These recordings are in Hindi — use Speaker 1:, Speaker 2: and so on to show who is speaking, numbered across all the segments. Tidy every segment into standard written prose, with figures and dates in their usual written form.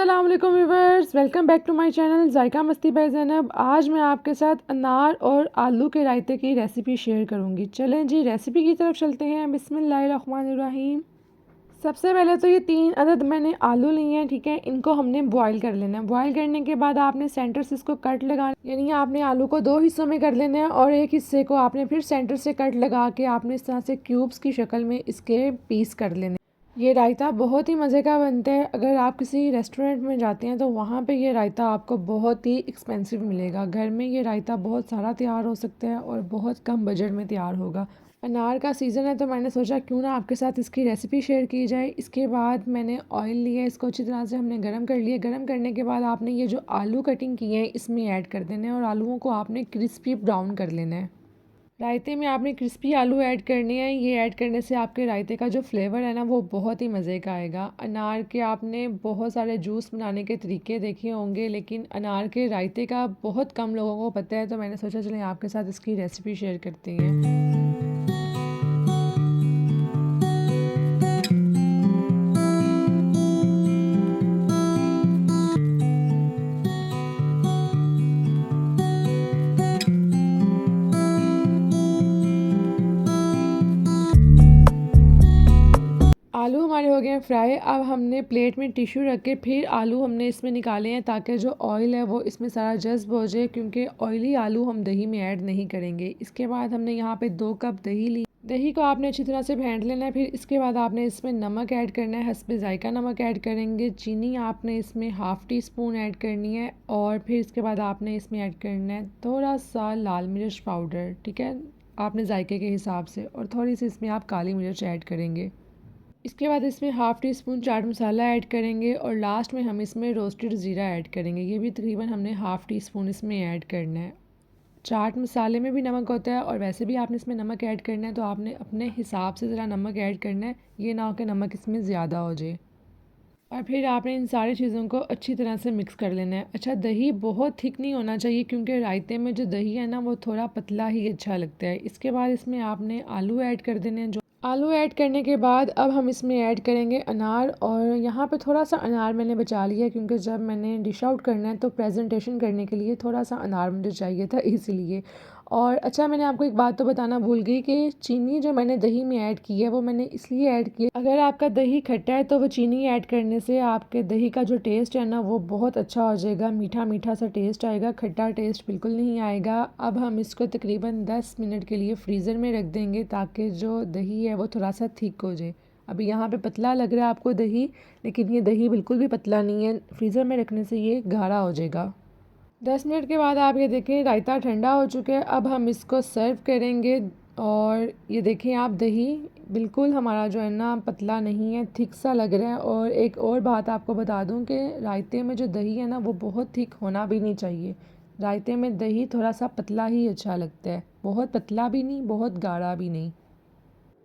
Speaker 1: अस्सलाम वालेकुम viewers, welcome back to my channel Zaika Masti by Zainab. आज मैं आपके साथ अनार और आलू के रायते की रेसिपी शेयर करूंगी। चलें जी रेसिपी की तरफ चलते हैं। बिस्मिल्लाहिर्रहमानिर्रहीम। सबसे पहले तो ये 3 अदद मैंने आलू लिए हैं, ठीक है। इनको हमने बॉईल कर लेना है। बॉईल करने के बाद आपने सेंटर से इसको कट लगाना, यानी आपने आलू को 2 हिस्सों में कर लेना है और एक हिस्से को आपने फिर सेंटर से कट लगा के आपने इस तरह से क्यूब्स की शक्ल में इसके पीस कर लेने। ये रायता बहुत ही मज़े का बनता है। अगर आप किसी रेस्टोरेंट में जाते हैं तो वहाँ पे ये रायता आपको बहुत ही एक्सपेंसिव मिलेगा। घर में ये रायता बहुत सारा तैयार हो सकता है और बहुत कम बजट में तैयार होगा। अनार का सीज़न है तो मैंने सोचा क्यों ना आपके साथ इसकी रेसिपी शेयर की जाए। इसके बाद मैंने ऑयल लिया, इसको अच्छी तरह से हमने गर्म कर लिया। गर्म करने के बाद आपने ये जो आलू कटिंग किए हैं इसमें ऐड कर देना है और आलूओं को आपने क्रिस्पी ब्राउन कर लेना है। रायते में आपने क्रिस्पी आलू ऐड करने हैं। ये ऐड करने से आपके रायते का जो फ्लेवर है ना वो बहुत ही मज़े का आएगा। अनार के आपने बहुत सारे जूस बनाने के तरीके देखे होंगे, लेकिन अनार के रायते का बहुत कम लोगों को पता है, तो मैंने सोचा चलें आपके साथ इसकी रेसिपी शेयर करती हैं। आलू हमारे हो गए हैं फ्राई। अब हमने प्लेट में टिश्यू रख के फिर आलू हमने इसमें निकाले हैं ताकि जो ऑयल है वो इसमें सारा जज्ब हो जाए, क्योंकि ऑयली आलू हम दही में ऐड नहीं करेंगे। इसके बाद हमने यहाँ पे 2 कप दही ली। दही को आपने अच्छी तरह से फेंट लेना है। फिर इसके बाद आपने इसमें नमक ऐड करना है, हस्बे जायका नमक ऐड करेंगे। चीनी आपने इसमें हाफ़ टी स्पून ऐड करनी है और फिर इसके बाद आपने इसमें ऐड करना है थोड़ा सा लाल मिर्च पाउडर, ठीक है, आपने जायके के हिसाब से, और थोड़ी सी इसमें आप काली मिर्च ऐड करेंगे। इसके बाद इसमें half tea spoon chaat masala add करेंगे और लास्ट में हम इसमें रोस्टेड ज़ीरा ऐड करेंगे। ये भी तकरीबन हमने हाफ़ टी स्पून इसमें ऐड करना है। चाट मसाले में भी नमक होता है और वैसे भी आपने इसमें नमक ऐड करना है, तो आपने अपने हिसाब से ज़रा नमक ऐड करना है। ये ना हो कि नमक इसमें ज़्यादा हो जाए। और फिर आपने इन सारी चीज़ों को अच्छी तरह से मिक्स कर लेना है। अच्छा, दही बहुत थिक नहीं होना चाहिए क्योंकि रायते में जो दही है ना वो थोड़ा पतला ही अच्छा लगता है। इसके बाद इसमें आपने आलू ऐड कर देने हैं। जो आलू ऐड करने के बाद अब हम इसमें ऐड करेंगे अनार, और यहाँ पे थोड़ा सा अनार मैंने बचा लिया क्योंकि जब मैंने डिश आउट करना है तो प्रेजेंटेशन करने के लिए थोड़ा सा अनार मुझे चाहिए था, इसीलिए। और अच्छा, मैंने आपको एक बात तो बताना भूल गई कि चीनी जो मैंने दही में ऐड की है वो मैंने इसलिए ऐड की है, अगर आपका दही खट्टा है तो वो चीनी ऐड करने से आपके दही का जो टेस्ट है ना वो बहुत अच्छा हो जाएगा, मीठा मीठा सा टेस्ट आएगा, खट्टा टेस्ट बिल्कुल नहीं आएगा। अब हम इसको तकरीबन 10 मिनट के लिए फ्रीज़र में रख देंगे ताकि जो दही है वो थोड़ा सा थिक हो जाए। अभी यहाँ पे पतला लग रहा है आपको दही, लेकिन ये दही बिल्कुल भी पतला नहीं है। फ्रीज़र में रखने से ये गाढ़ा हो जाएगा। 10 मिनट के बाद आप ये देखें रायता ठंडा हो चुका है। अब हम इसको सर्व करेंगे और ये देखें आप, दही बिल्कुल हमारा जो है ना पतला नहीं है, थिक सा लग रहा है। और एक और बात आपको बता दूं कि रायते में जो दही है ना वो बहुत थिक होना भी नहीं चाहिए। रायते में दही थोड़ा सा पतला ही अच्छा लगता है, बहुत पतला भी नहीं, बहुत गाढ़ा भी नहीं।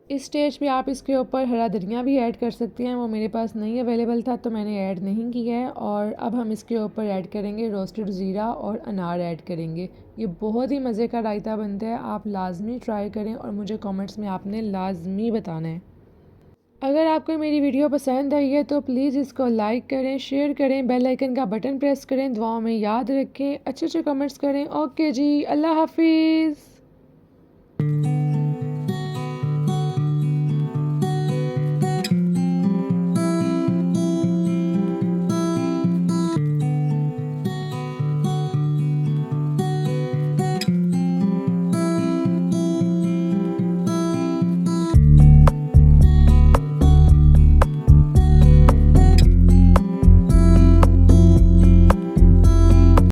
Speaker 1: इस स्टेज पे आप इसके ऊपर हरा धनिया भी ऐड कर सकते हैं, वो मेरे पास नहीं अवेलेबल था तो मैंने ऐड नहीं किया है। और अब हम इसके ऊपर ऐड करेंगे रोस्टेड ज़ीरा और अनार ऐड करेंगे। ये बहुत ही मज़े का रायता बनता है, आप लाजमी ट्राई करें और मुझे कमेंट्स में आपने लाजमी बताना है। अगर आपको मेरी वीडियो पसंद आई है तो प्लीज़ इसको लाइक करें, शेयर करें, बेल आइकन का बटन प्रेस करें, दुआओं में याद रखें, अच्छे अच्छे कमेंट्स करें। ओके जी, अल्लाह हाफिज़।